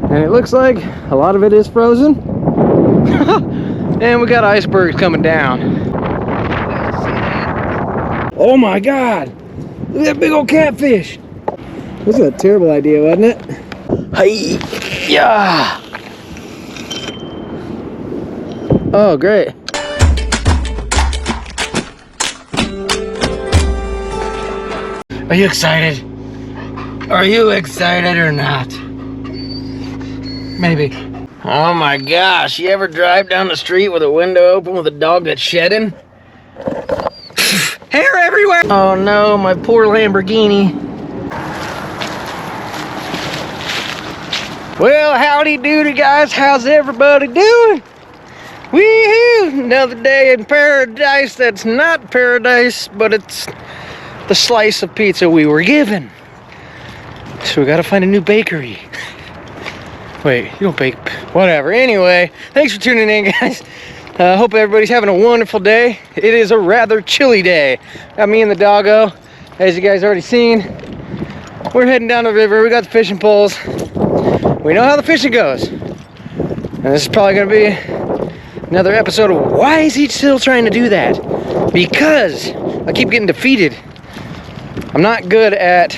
And it looks like a lot of it is frozen. And we got icebergs coming down. Oh my God! Look at that big old catfish! This is a terrible idea, wasn't it? Hey! Yeah! Oh, great. Are you excited? Are you excited or not? Maybe. Oh my gosh, you ever drive down the street with a window open with a dog that's shedding? Hair everywhere! Oh no, my poor Lamborghini. Well, howdy doody guys, how's everybody doing? Wee-hoo! Another day in paradise that's not paradise, but it's the slice of pizza we were given. So we gotta find a new bakery. Wait, you don't bake, whatever. Anyway, thanks for tuning in, guys. Hope everybody's having a wonderful day. It is a rather chilly day. Got me and the doggo, as you guys already seen. We're heading down the river. We got the fishing poles. We know how the fishing goes. And this is probably gonna be another episode of why is he still trying to do that? Because I keep getting defeated. I'm not good at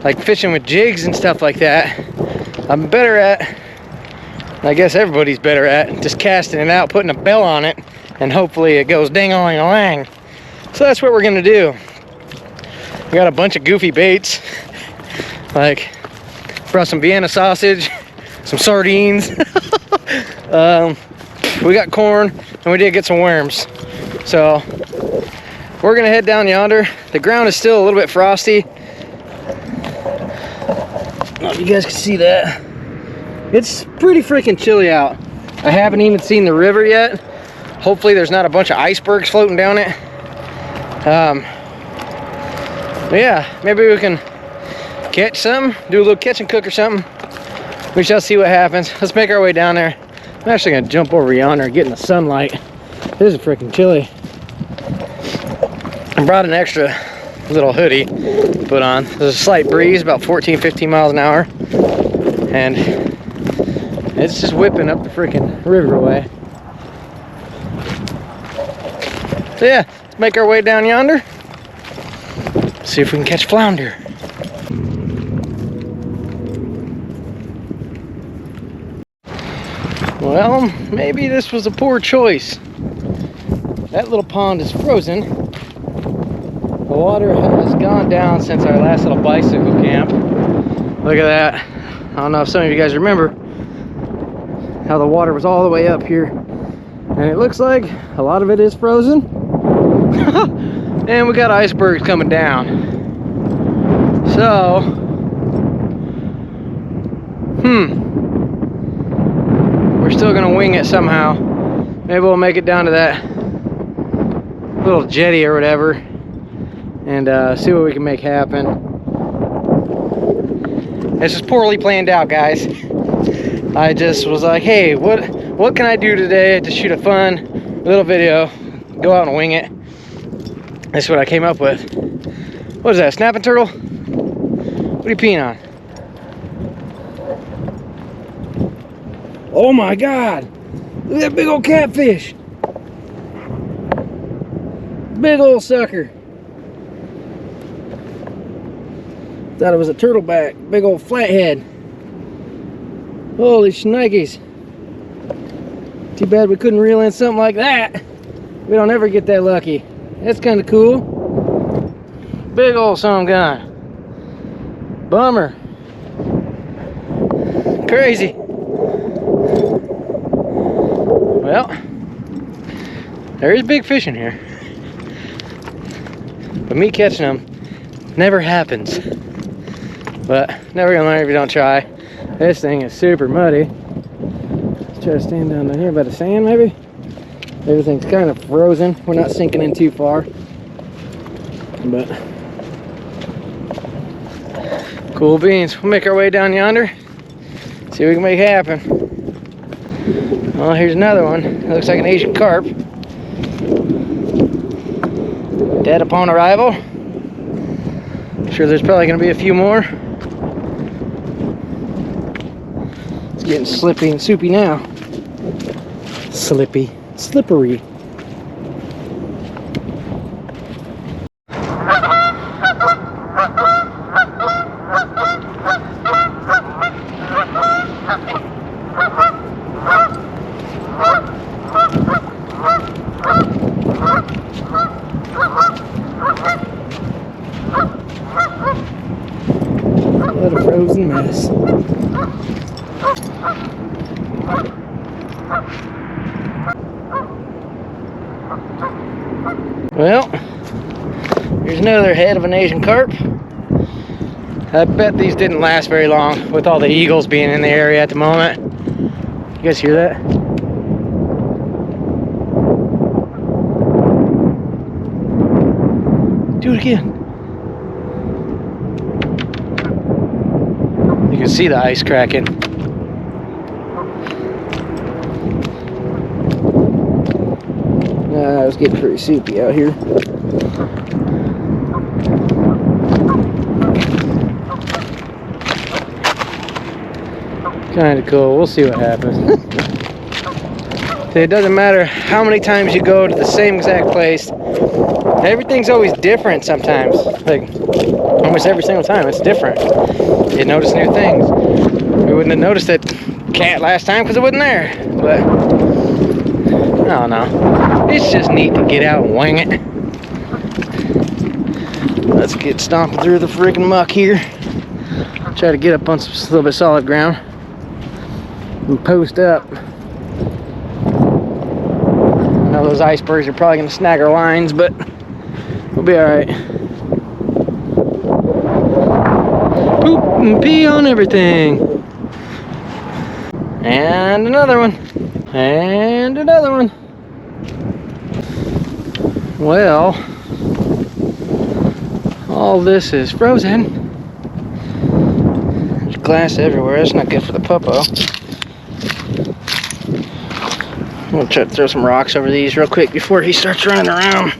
like fishing with jigs and stuff like that. I'm better at, I guess everybody's better at, just casting it out, putting a bell on it, and hopefully it goes ding-a-ling-a-lang. So that's what we're gonna do. We got a bunch of goofy baits, like brought some Vienna sausage, some sardines. We got corn, and we did get some worms. So we're gonna head down yonder. The ground is still a little bit frosty. I don't know if you guys can see that. It's pretty freaking chilly out. I haven't even seen the river yet. Hopefully there's not a bunch of icebergs floating down it. But yeah, maybe we can catch something, do a little catch and cook or something. We shall see what happens. Let's make our way down there. I'm actually gonna jump over yonder and get in the sunlight. This is freaking chilly. I brought an extra little hoodie to put on. There's a slight breeze, about 14-15 miles an hour, and it's just whipping up the freaking riverway. So yeah, let's make our way down yonder, see if we can catch flounder. Well, maybe this was a poor choice. That little pond is frozen. The water has gone down since our last little bicycle camp. Look at that. I don't know if some of you guys remember how the water was all the way up here. And it looks like a lot of it is frozen. And we got icebergs coming down. So, we're still gonna wing it somehow. Maybe we'll make it down to that little jetty or whatever and see what we can make happen. This is poorly planned out, guys. I just was like, hey, what can I do today to shoot a fun little video, go out and wing it. That's what I came up with. What is that, snapping turtle? What are you peeing on? Oh my God! Look at that big old catfish! Big old sucker. Thought it was a turtleback. Big old flathead. Holy shnikes. Too bad we couldn't reel in something like that. We don't ever get that lucky. That's kind of cool. Big old son of a gun. Bummer. Crazy. Well, there is big fish in here. But me catching them never happens. But never gonna learn if you don't try. This thing is super muddy. Let's try to stand down here by the sand maybe. Everything's kind of frozen. We're not sinking in too far. But cool beans. We'll make our way down yonder. See what we can make happen. Well, here's another one. It looks like an Asian carp. Dead upon arrival. I'm sure there's probably going to be a few more. Getting slippy and soupy now. Slippy, slippery. What a frozen mess. Well, here's another head of an Asian carp. I bet these didn't last very long with all the eagles being in the area at the moment. You guys hear that? Do it again. You can see the ice cracking. It was getting pretty soupy out here. Kind of cool. We'll see what happens. See, it doesn't matter how many times you go to the same exact place. Everything's always different sometimes. Like, almost every single time, it's different. You notice new things. We wouldn't have noticed that cat last time because it wasn't there. But, I don't know. It's just neat to get out and wing it. Let's get stomping through the freaking muck here. Try to get up on some little bit solid ground. And post up. I know those icebergs are probably going to snag our lines, but we'll be alright. Poop and pee on everything. And another one. And another one. Well, all this is frozen. There's glass everywhere. That's not good for the puppo. I'm gonna try to throw some rocks over these real quick before he starts running around.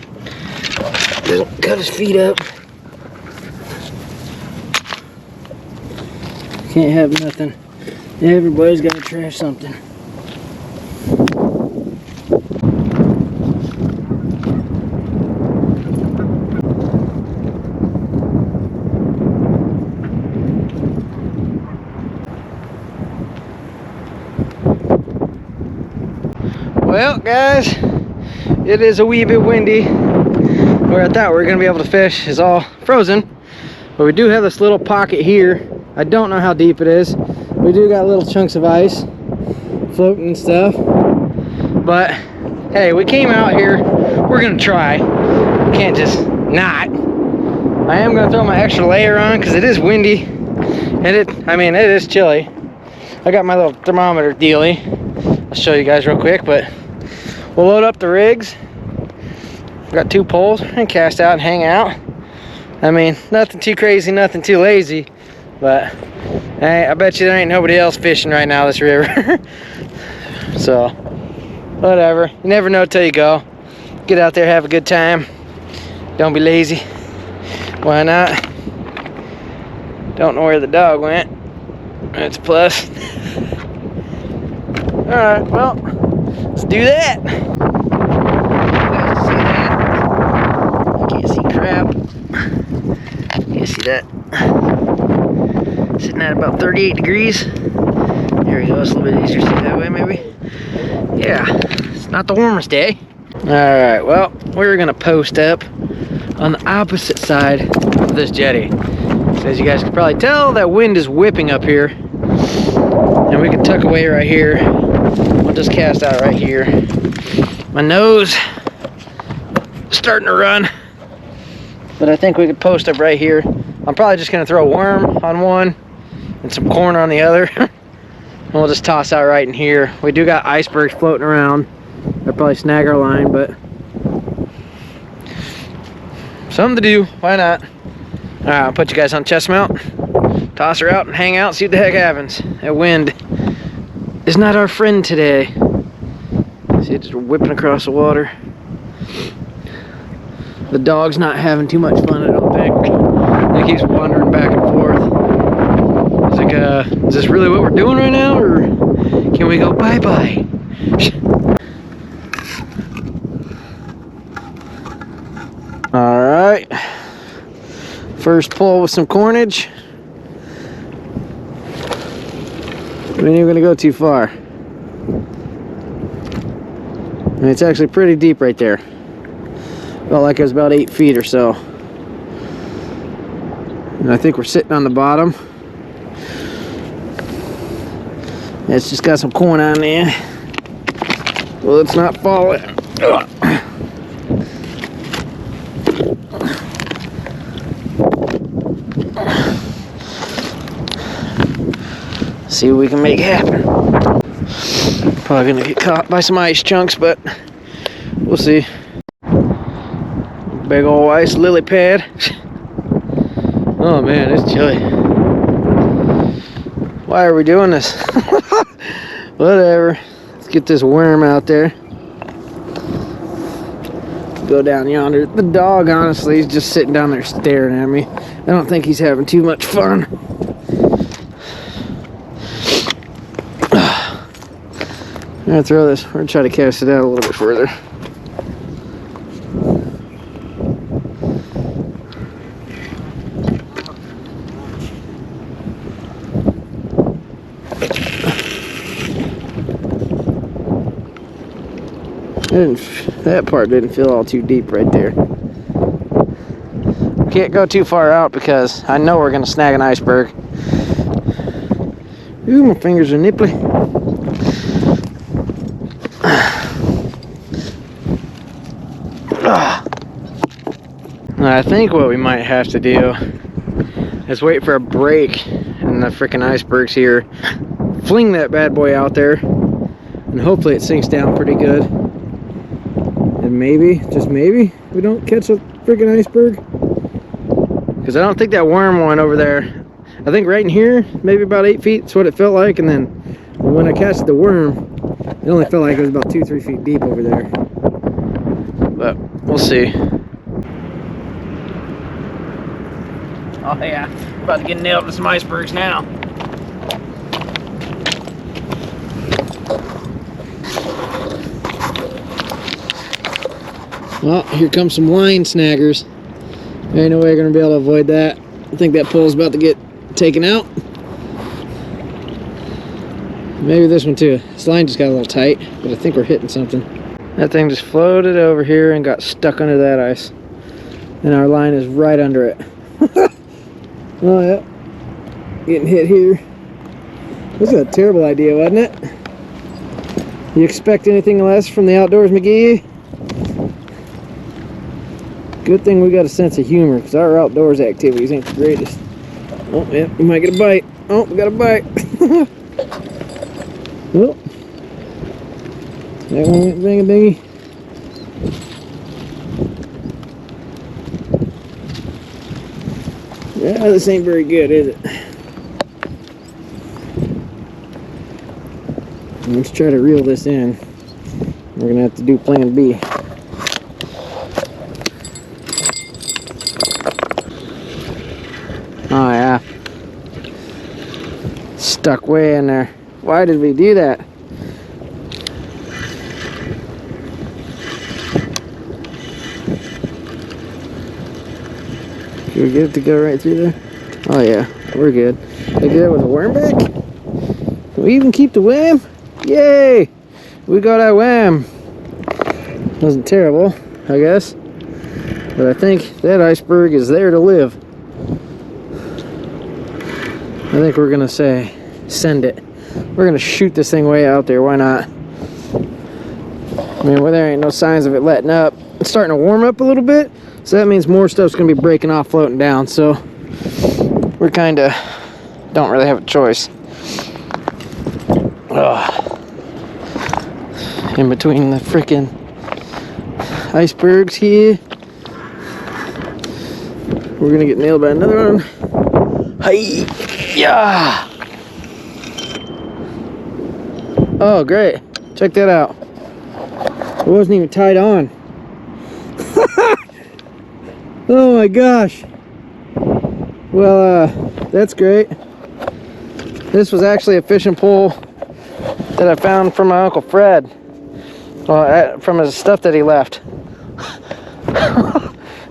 Doesn't cut his feet up. Can't have nothing. Everybody's gotta trash something. Well, guys, it is a wee bit windy. Where I thought we were going to be able to fish is all frozen. But we do have this little pocket here. I don't know how deep it is. We do got little chunks of ice floating and stuff. But, hey, we came out here. We're going to try. Can't just not. I am going to throw my extra layer on because it is windy. And it is chilly. I got my little thermometer dealie. I'll show you guys real quick, but we'll load up the rigs. Got 2 poles and cast out and hang out. I mean, nothing too crazy, nothing too lazy, but hey, I bet you there ain't nobody else fishing right now this river. So, whatever. You never know till you go. Get out there, have a good time. Don't be lazy. Why not? Don't know where the dog went. That's a plus. Alright, well, let's do that. You can't see crap. You can see that. Sitting at about 38 degrees. There we go, it's a little bit easier to see that way maybe. Yeah, it's not the warmest day. Alright, well, we're gonna post up on the opposite side of this jetty. So as you guys can probably tell, that wind is whipping up here. And we can tuck away right here. We'll just cast out right here. My nose is starting to run. But I think we could post up right here. I'm probably just gonna throw a worm on one and some corn on the other. And we'll just toss out right in here. We do got icebergs floating around. They'll probably snag our line, but something to do, why not? Alright, I'll put you guys on chest mount. Toss her out and hang out, see what the heck happens. That wind is not our friend today. See it just whipping across the water. The dog's not having too much fun, I don't think. He keeps wandering back and forth. It's like Is this really what we're doing right now, or can we go bye-bye? Alright. First pull with some cornage. We ain't even gonna go too far. And it's actually pretty deep right there. Felt like it was about 8 feet or so. And I think we're sitting on the bottom. It's just got some corn on there. Well, it's not falling. Ugh. See what we can make happen. Probably gonna get caught by some ice chunks, but we'll see. Big old ice lily pad. Oh man, it's chilly. Why are we doing this? Whatever. Let's get this worm out there. Go down yonder. The dog, honestly, is just sitting down there staring at me. I don't think he's having too much fun. I'm gonna throw this. We're gonna try to cast it out a little bit further. That part didn't feel all too deep right there. Can't go too far out because I know we're gonna snag an iceberg. Ooh, my fingers are nipply. I think what we might have to do is wait for a break in the freaking icebergs here, fling that bad boy out there, and hopefully it sinks down pretty good. And maybe, just maybe, we don't catch a freaking iceberg. Because I don't think that worm one over there, I think right in here, maybe about 8 feet is what it felt like. And then when I cast the worm, it only felt like it was about 2-3 feet deep over there. But we'll see. Oh yeah, about to get nailed with some icebergs now. Well, here comes some line snaggers. There ain't no way you're gonna be able to avoid that. I think that pole's about to get taken out. Maybe this one too. This line just got a little tight, but I think we're hitting something. That thing just floated over here and got stuck under that ice. And our line is right under it. Oh yeah, getting hit here. This is a terrible idea, wasn't it? You expect anything less from the Outdoors McGee? Good thing we got a sense of humor, because our outdoors activities ain't the greatest. Oh yeah, we might get a bite. Oh, we got a bite. Oh, that one went bang-a-bingy. Yeah, this ain't very good, is it? Let's try to reel this in. We're gonna have to do plan B. Oh yeah. Stuck way in there. Why did we do that? Can we get it to go right through there? Oh yeah, we're good. Did I get it with a worm back? Can we even keep the worm? Yay! We got our worm. Wasn't terrible, I guess. But I think that iceberg is there to live. I think we're gonna say, send it. We're gonna shoot this thing way out there, why not? I mean, well, there ain't no signs of it letting up. It's starting to warm up a little bit, so that means more stuff's gonna be breaking off, floating down, so we're kinda, don't really have a choice. Ugh. In between the freaking icebergs here. We're gonna get nailed by another one. Hi! Yeah! Oh, great. Check that out. It wasn't even tied on. Oh my gosh. Well, that's great. This was actually a fishing pole that I found from my Uncle Fred. Well, from his stuff that he left.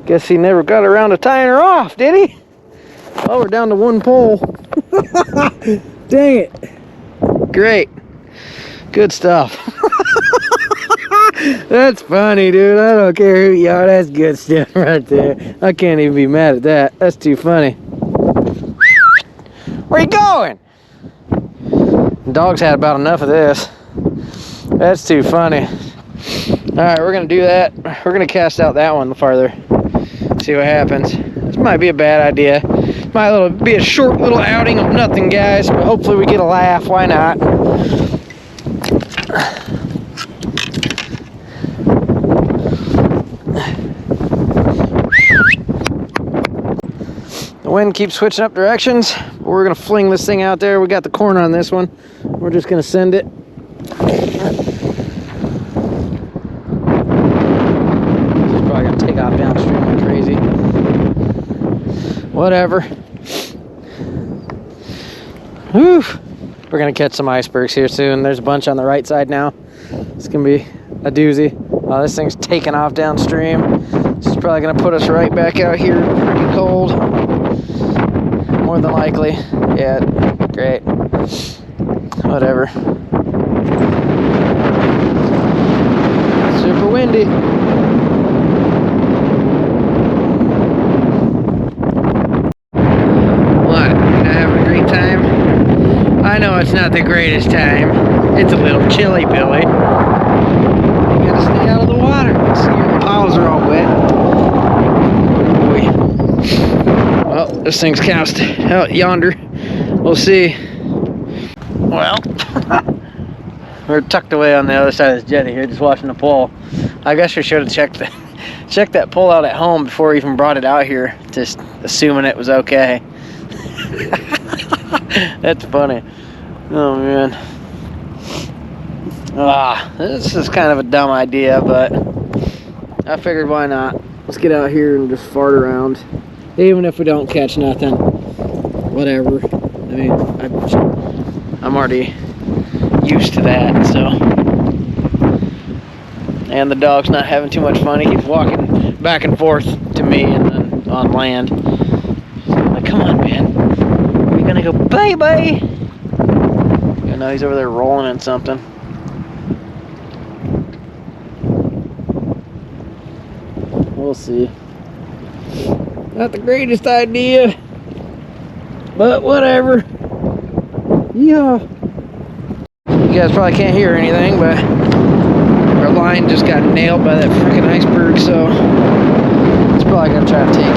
Guess he never got around to tying her off, did he? Oh, we're down to one pole. Dang it. Great. Good stuff. That's funny, dude. I don't care who you are. That's good stuff right there. I can't even be mad at that. That's too funny. Where you going? The dogs had about enough of this. That's too funny. Alright, we're going to do that. We're going to cast out that one farther. See what happens. This might be a bad idea. Might be a short little outing of nothing, guys. But hopefully we get a laugh. Why not? The wind keeps switching up directions. We're going to fling this thing out there. We got the corner on this one. We're just going to send it. Take off downstream like crazy. Whatever. Whew. We're gonna catch some icebergs here soon. There's a bunch on the right side now. It's gonna be a doozy. This thing's taking off downstream. This is probably gonna put us right back out here pretty cold. More than likely. Yeah, great. Whatever. Super windy. I know it's not the greatest time. It's a little chilly, Billy. You gotta stay out of the water. See, your paws are all wet. Boy. Well, this thing's cast out yonder. We'll see. Well, we're tucked away on the other side of this jetty here, just watching the pole. I guess we should have checked that pole out at home before we even brought it out here, just assuming it was okay. That's funny. Oh man. This is kind of a dumb idea, but I figured why not. Let's get out here and just fart around. Even if we don't catch nothing. Whatever. I mean, I'm already used to that, so. And the dog's not having too much fun. He keeps walking back and forth to me and then on land. I'm like, come on, man. We're gonna go bye-bye. You know, he's over there rolling in something. We'll see. Not the greatest idea, but whatever. Yeah. You guys probably can't hear anything, but our line just got nailed by that freaking iceberg, so it's probably gonna try to take it.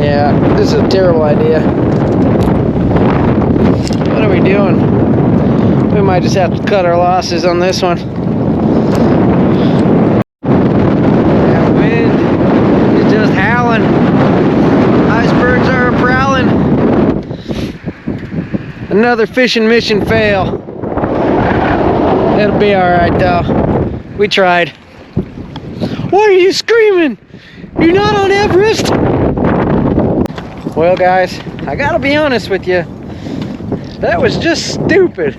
Yeah, this is a terrible idea. What are we doing? We might just have to cut our losses on this one. That wind is just howling. Icebergs are prowling. Another fishing mission fail. It'll be alright though. We tried. Why are you screaming? You're not on Everest? Well guys, I gotta be honest with you. That was just stupid.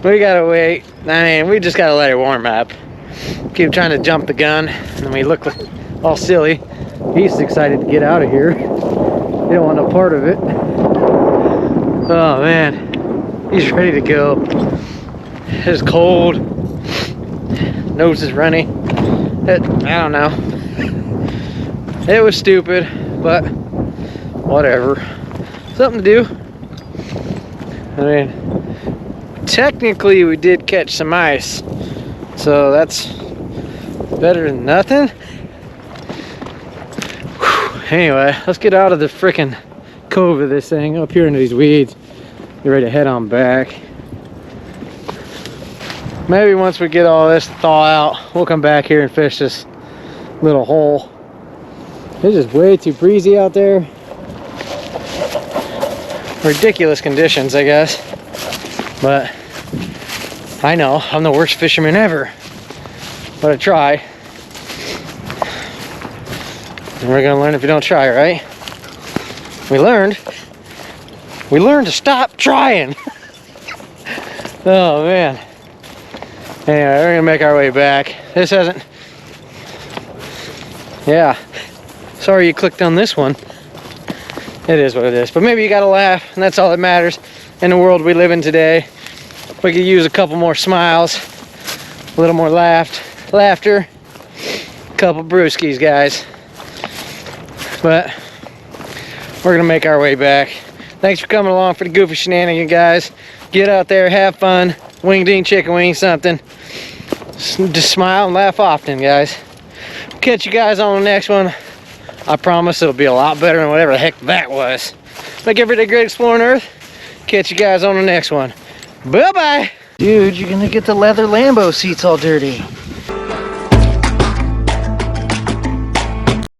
We gotta wait. I mean, we just gotta let it warm up. Keep trying to jump the gun, and we look all silly. He's excited to get out of here. He don't want no part of it. Oh man, he's ready to go. It's cold. Nose is runny. I don't know. It was stupid, but whatever. Something to do. I mean, technically we did catch some ice, so that's better than nothing. Whew. Anyway, let's get out of the frickin' cove of this thing, up here into these weeds. Get ready to head on back. Maybe once we get all this thaw out, we'll come back here and fish this little hole. It's just way too breezy out there. Ridiculous conditions, I guess. But I know I'm the worst fisherman ever. But I try. And we're gonna learn if you don't try, right? We learned to stop trying. Oh man. Anyway, we're gonna make our way back. This hasn't, yeah. Sorry you clicked on this one. It is what it is. But maybe you got a laugh, and that's all that matters in the world we live in today. We could use a couple more smiles, a little more laughter, a couple brewskis, guys. But we're gonna make our way back. Thanks for coming along for the goofy shenanigans, guys. Get out there, have fun, wing ding chicken wing something. Just smile and laugh often, guys. Catch you guys on the next one. I promise it'll be a lot better than whatever the heck that was. Make every day great exploring Earth. Catch you guys on the next one. Bye-bye. Dude, you're gonna get the leather Lambo seats all dirty.